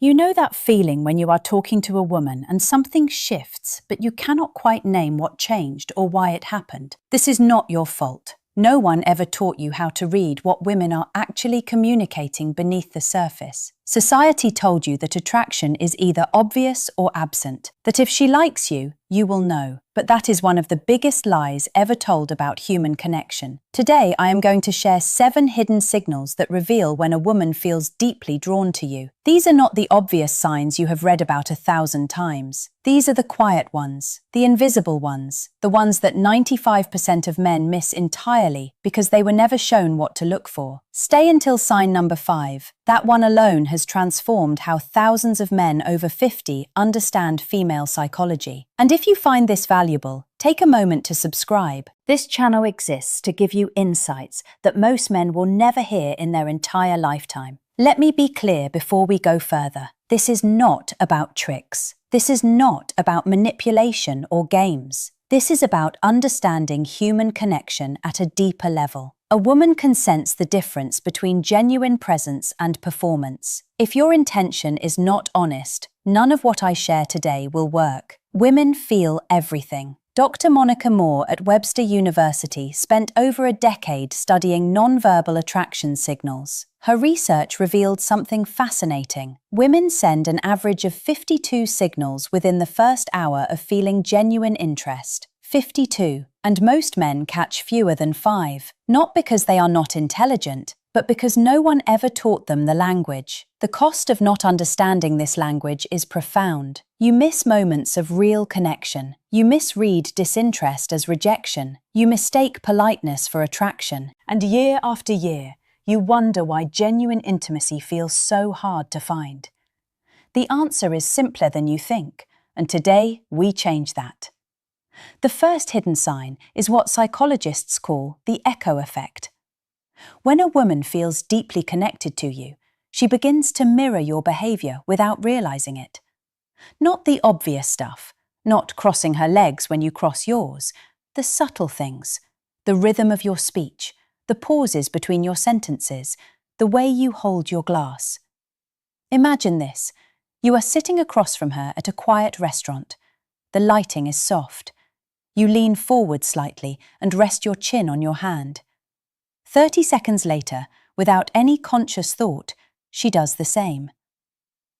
You know that feeling when you are talking to a woman and something shifts, but you cannot quite name what changed or why it happened. This is not your fault. No one ever taught you how to read what women are actually communicating beneath the surface. Society told you that attraction is either obvious or absent, that if she likes you, you will know. But that is one of the biggest lies ever told about human connection. Today, I am going to share 7 hidden signals that reveal when a woman feels deeply drawn to you. These are not the obvious signs you have read about 1,000 times. These are the quiet ones, the invisible ones, the ones that 95% of men miss entirely because they were never shown what to look for. Stay until sign number 5. That one alone has transformed how thousands of men over 50 understand female psychology. And if you find this valuable, take a moment to subscribe. This channel exists to give you insights that most men will never hear in their entire lifetime. Let me be clear before we go further. This is not about tricks. This is not about manipulation or games. This is about understanding human connection at a deeper level. A woman can sense the difference between genuine presence and performance. If your intention is not honest, none of what I share today will work. Women feel everything. Dr. Monica Moore at Webster University spent over a decade studying nonverbal attraction signals. Her research revealed something fascinating. Women send an average of 52 signals within the first hour of feeling genuine interest. 52. And most men catch fewer than 5. Not because they are not intelligent, but because no one ever taught them the language. The cost of not understanding this language is profound. You miss moments of real connection. You misread disinterest as rejection. You mistake politeness for attraction. And year after year, you wonder why genuine intimacy feels so hard to find. The answer is simpler than you think, and today we change that. The first hidden sign is what psychologists call the echo effect. When a woman feels deeply connected to you, she begins to mirror your behavior without realizing it. Not the obvious stuff, not crossing her legs when you cross yours, the subtle things, the rhythm of your speech, the pauses between your sentences, the way you hold your glass. Imagine this. You are sitting across from her at a quiet restaurant. The lighting is soft. You lean forward slightly and rest your chin on your hand. 30 seconds later, without any conscious thought, she does the same.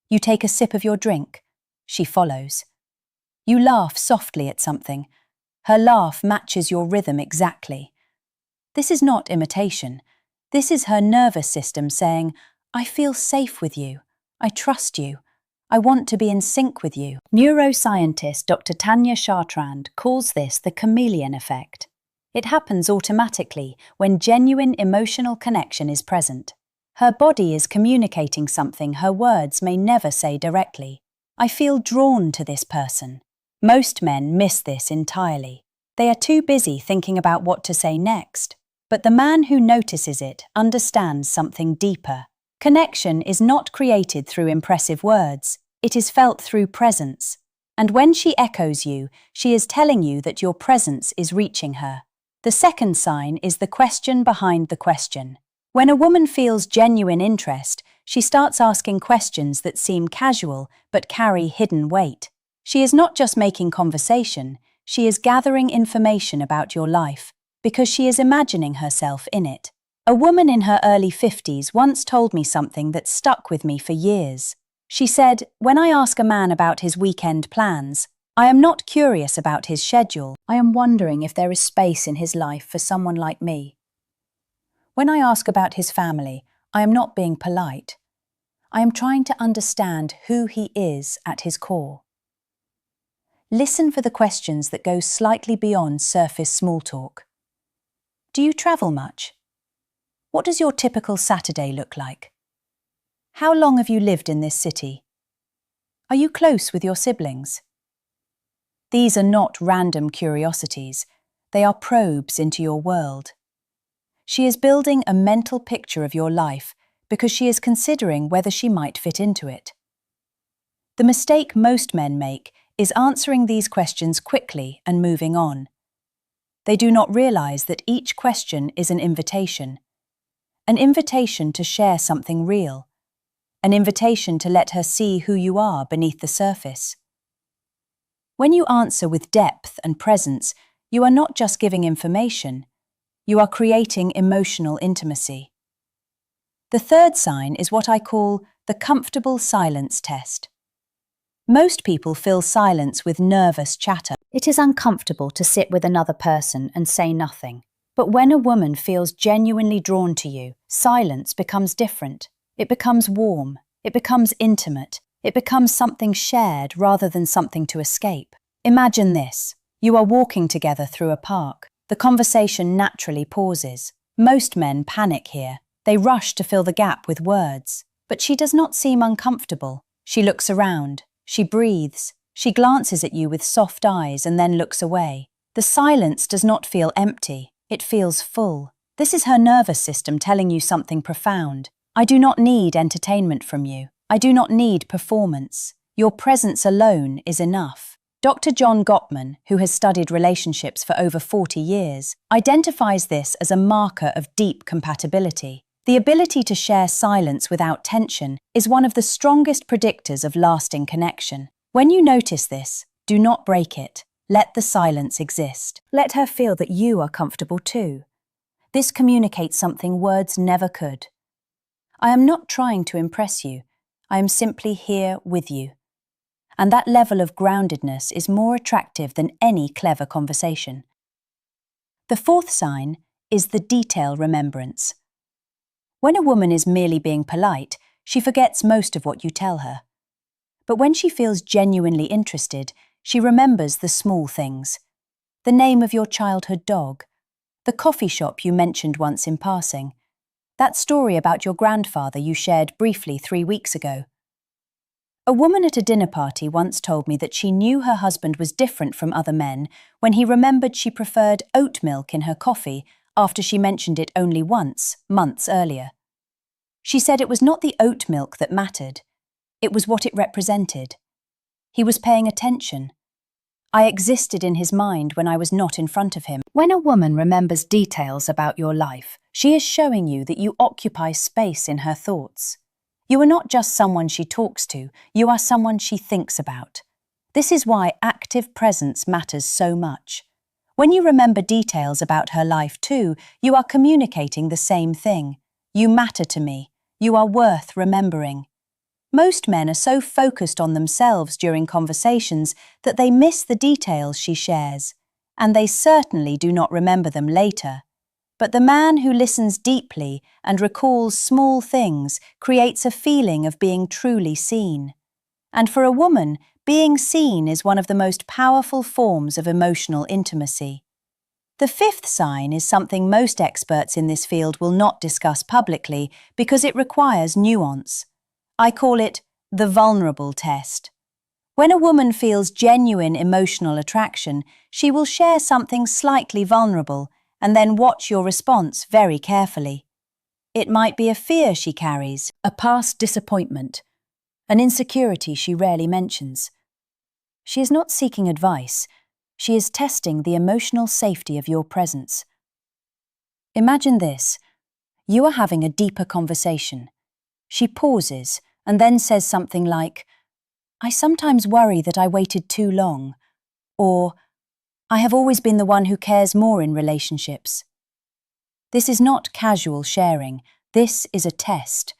You take a sip of your drink. She follows. You laugh softly at something. Her laugh matches your rhythm exactly. This is not imitation. This is her nervous system saying, I feel safe with you. I trust you. I want to be in sync with you. Neuroscientist Dr. Tanya Chartrand calls this the chameleon effect. It happens automatically when genuine emotional connection is present. Her body is communicating something her words may never say directly. I feel drawn to this person. Most men miss this entirely. They are too busy thinking about what to say next. But the man who notices it understands something deeper. Connection is not created through impressive words. It is felt through presence. And when she echoes you, she is telling you that your presence is reaching her. The second sign is the question behind the question. When a woman feels genuine interest, she starts asking questions that seem casual but carry hidden weight. She is not just making conversation, she is gathering information about your life because she is imagining herself in it. A woman in her early 50s once told me something that stuck with me for years. She said, when I ask a man about his weekend plans, I am not curious about his schedule. I am wondering if there is space in his life for someone like me. When I ask about his family, I am not being polite. I am trying to understand who he is at his core. Listen for the questions that go slightly beyond surface small talk. Do you travel much? What does your typical Saturday look like? How long have you lived in this city? Are you close with your siblings? These are not random curiosities. They are probes into your world. She is building a mental picture of your life because she is considering whether she might fit into it. The mistake most men make is answering these questions quickly and moving on. They do not realize that each question is an invitation to share something real, an invitation to let her see who you are beneath the surface. When you answer with depth and presence, you are not just giving information, you are creating emotional intimacy. The third sign is what I call the comfortable silence test. Most people fill silence with nervous chatter. It is uncomfortable to sit with another person and say nothing. But when a woman feels genuinely drawn to you, silence becomes different. It becomes warm. It becomes intimate. It becomes something shared rather than something to escape. Imagine this. You are walking together through a park. The conversation naturally pauses. Most men panic here. They rush to fill the gap with words. But she does not seem uncomfortable. She looks around. She breathes. She glances at you with soft eyes and then looks away. The silence does not feel empty. It feels full. This is her nervous system telling you something profound. I do not need entertainment from you. I do not need performance. Your presence alone is enough. Dr. John Gottman, who has studied relationships for over 40 years, identifies this as a marker of deep compatibility. The ability to share silence without tension is one of the strongest predictors of lasting connection. When you notice this, do not break it. Let the silence exist. Let her feel that you are comfortable too. This communicates something words never could. I am not trying to impress you. I am simply here with you. And that level of groundedness is more attractive than any clever conversation. The fourth sign is the detail remembrance. When a woman is merely being polite, she forgets most of what you tell her. But when she feels genuinely interested, she remembers the small things. The name of your childhood dog, the coffee shop you mentioned once in passing, that story about your grandfather you shared briefly 3 weeks ago. A woman at a dinner party once told me that she knew her husband was different from other men when he remembered she preferred oat milk in her coffee after she mentioned it only once, months earlier. She said it was not the oat milk that mattered, it was what it represented. He was paying attention. I existed in his mind when I was not in front of him. When a woman remembers details about your life, she is showing you that you occupy space in her thoughts. You are not just someone she talks to, you are someone she thinks about. This is why active presence matters so much. When you remember details about her life too, you are communicating the same thing. You matter to me. You are worth remembering. Most men are so focused on themselves during conversations that they miss the details she shares, and they certainly do not remember them later. But the man who listens deeply and recalls small things creates a feeling of being truly seen. And for a woman, being seen is one of the most powerful forms of emotional intimacy. The fifth sign is something most experts in this field will not discuss publicly because it requires nuance. I call it the vulnerable test. When a woman feels genuine emotional attraction, she will share something slightly vulnerable and then watch your response very carefully. It might be a fear she carries, a past disappointment, an insecurity she rarely mentions. She is not seeking advice. She is testing the emotional safety of your presence. Imagine this. You are having a deeper conversation. She pauses and then says something like, "I sometimes worry that I waited too long," or "I have always been the one who cares more in relationships." This is not casual sharing. This is a test.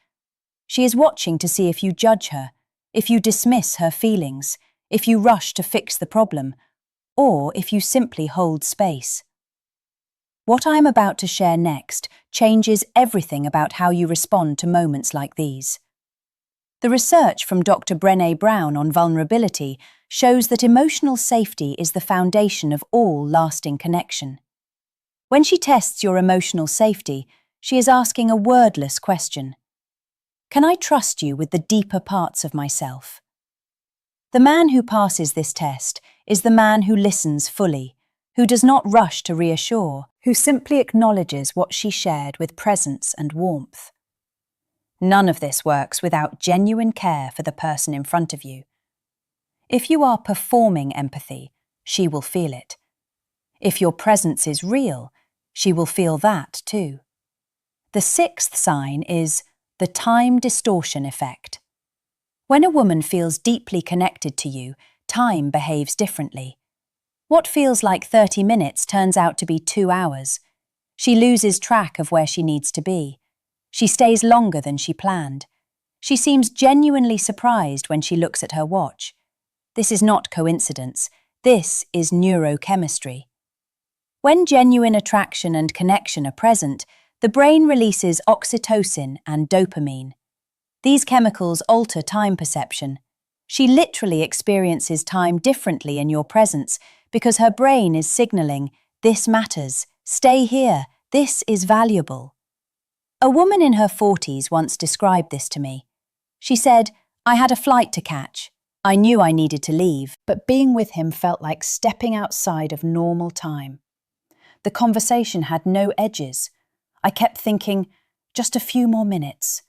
She is watching to see if you judge her, if you dismiss her feelings, if you rush to fix the problem, or if you simply hold space. What I am about to share next changes everything about how you respond to moments like these. The research from Dr. Brené Brown on vulnerability shows that emotional safety is the foundation of all lasting connection. When she tests your emotional safety, she is asking a wordless question. Can I trust you with the deeper parts of myself? The man who passes this test is the man who listens fully, who does not rush to reassure, who simply acknowledges what she shared with presence and warmth. None of this works without genuine care for the person in front of you. If you are performing empathy, she will feel it. If your presence is real, she will feel that too. The sixth sign is The time distortion effect. When a woman feels deeply connected to you, time behaves differently. What feels like 30 minutes turns out to be 2 hours. She loses track of where she needs to be. She stays longer than she planned. She seems genuinely surprised when she looks at her watch. This is not coincidence. This is neurochemistry. When genuine attraction and connection are present, the brain releases oxytocin and dopamine. These chemicals alter time perception. She literally experiences time differently in your presence because her brain is signaling, "This matters, stay here, this is valuable." A woman in her 40s once described this to me. She said, "I had a flight to catch. I knew I needed to leave, but being with him felt like stepping outside of normal time. The conversation had no edges. I kept thinking, just a few more minutes.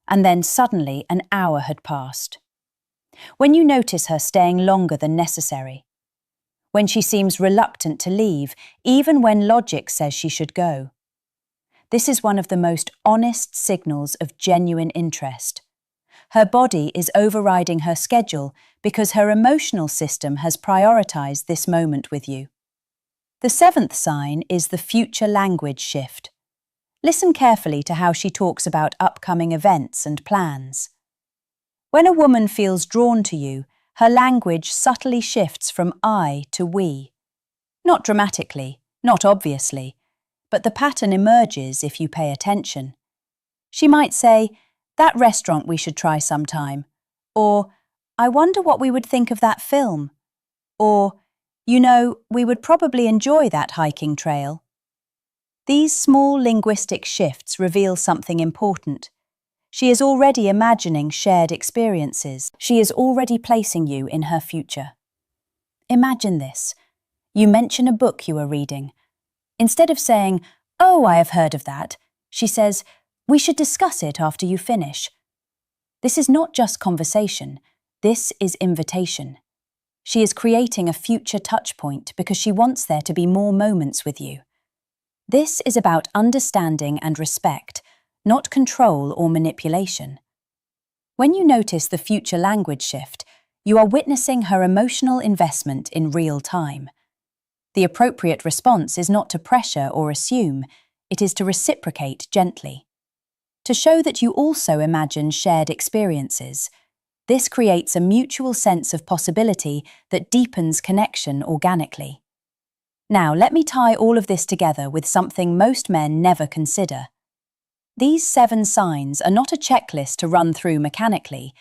And then suddenly an hour had passed." When you notice her staying longer than necessary, when she seems reluctant to leave, even when logic says she should go. This is one of the most honest signals of genuine interest. Her body is overriding her schedule because her emotional system has prioritized this moment with you. The 7th sign is the future language shift. Listen carefully to how she talks about upcoming events and plans. When a woman feels drawn to you, her language subtly shifts from I to we. Not dramatically, not obviously, but the pattern emerges if you pay attention. She might say, "That restaurant we should try sometime," or "I wonder what we would think of that film," or "You know, we would probably enjoy that hiking trail." These small linguistic shifts reveal something important. She is already imagining shared experiences. She is already placing you in her future. Imagine this. You mention a book you are reading. Instead of saying, "Oh, I have heard of that," she says, "We should discuss it after you finish." This is not just conversation. This is invitation. She is creating a future touchpoint because she wants there to be more moments with you. This is about understanding and respect, not control or manipulation. When you notice the future language shift, you are witnessing her emotional investment in real time. The appropriate response is not to pressure or assume, it is to reciprocate gently. To show that you also imagine shared experiences. This creates a mutual sense of possibility that deepens connection organically. Now, let me tie all of this together with something most men never consider. These 7 signs are not a checklist to run through mechanically.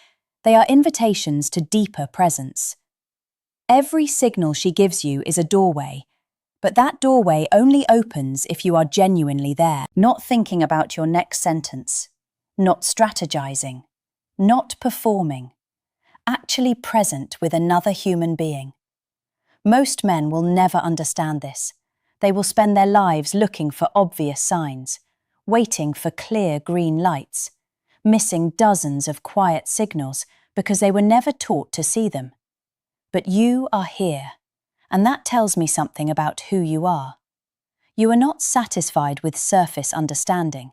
They are invitations to deeper presence. Every signal she gives you is a doorway, but that doorway only opens if you are genuinely there, not thinking about your next sentence, not strategizing, not performing, actually present with another human being. Most men will never understand this. They will spend their lives looking for obvious signs, waiting for clear green lights, missing dozens of quiet signals because they were never taught to see them. But you are here, and that tells me something about who you are. You are not satisfied with surface understanding.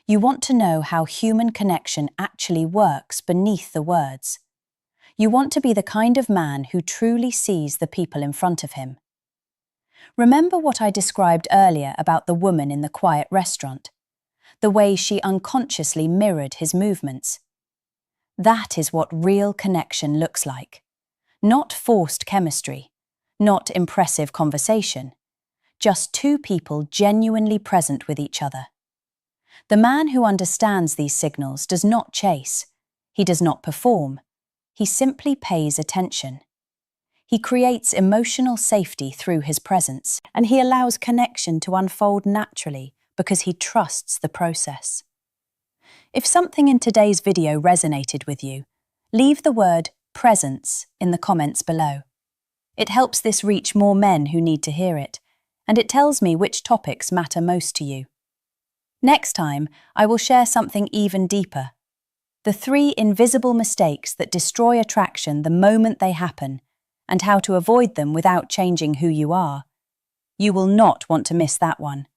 You want to know how human connection actually works beneath the words. You want to be the kind of man who truly sees the people in front of him. Remember what I described earlier about the woman in the quiet restaurant, the way she unconsciously mirrored his movements. That is what real connection looks like. Not forced chemistry, not impressive conversation, just 2 people genuinely present with each other. The man who understands these signals does not chase. He does not perform. He simply pays attention. He creates emotional safety through his presence, and he allows connection to unfold naturally because he trusts the process. If something in today's video resonated with you, leave the word presence in the comments below. It helps this reach more men who need to hear it, and it tells me which topics matter most to you. Next time, I will share something even deeper. The 3 invisible mistakes that destroy attraction the moment they happen, and how to avoid them without changing who you are. You will not want to miss that one.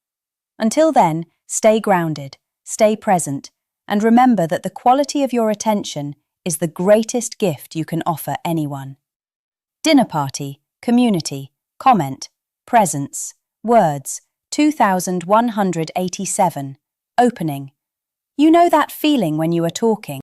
Until then, stay grounded, stay present, And remember that the quality of your attention is the greatest gift you can offer anyone. Dinner party, community, comment, presence, words, 2187, opening. You know that feeling when you are talking